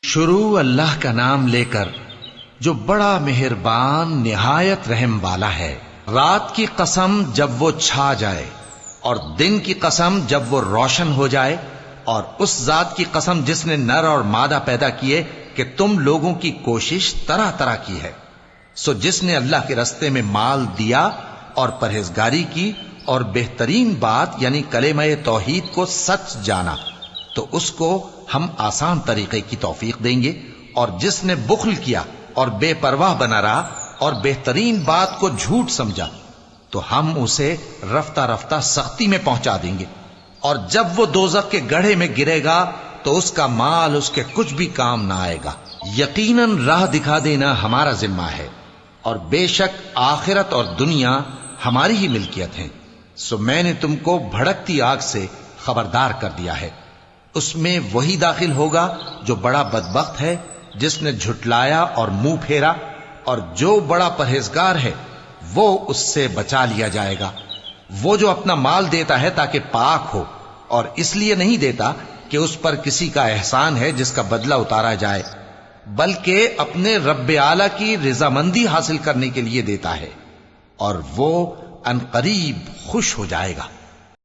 شروع اللہ کا نام لے کر جو بڑا مہربان نہایت رحم والا ہے۔ رات کی قسم جب وہ چھا جائے اور دن کی قسم جب وہ روشن ہو جائے، اور اس ذات کی قسم جس نے نر اور مادہ پیدا کیے کہ تم لوگوں کی کوشش طرح طرح کی ہے۔ سو جس نے اللہ کے رستے میں مال دیا اور پرہیزگاری کی اور بہترین بات یعنی کلمہ توحید کو سچ جانا، تو اس کو ہم آسان طریقے کی توفیق دیں گے، اور جس نے بخل کیا اور بے پرواہ بنا رہا اور بہترین بات کو جھوٹ سمجھا، تو ہم اسے رفتہ رفتہ سختی میں پہنچا دیں گے، اور جب وہ دوزخ کے گڑھے میں گرے گا تو اس کا مال اس کے کچھ بھی کام نہ آئے گا۔ یقیناً راہ دکھا دینا ہمارا ذمہ ہے، اور بے شک آخرت اور دنیا ہماری ہی ملکیت ہیں۔ سو میں نے تم کو بھڑکتی آگ سے خبردار کر دیا ہے، اس میں وہی داخل ہوگا جو بڑا بدبخت ہے، جس نے جھٹلایا اور منہ پھیرا، اور جو بڑا پرہیزگار ہے وہ اس سے بچا لیا جائے گا۔ وہ جو اپنا مال دیتا ہے تاکہ پاک ہو، اور اس لیے نہیں دیتا کہ اس پر کسی کا احسان ہے جس کا بدلہ اتارا جائے، بلکہ اپنے رب اعلی کی رضامندی حاصل کرنے کے لیے دیتا ہے، اور وہ عنقریب خوش ہو جائے گا۔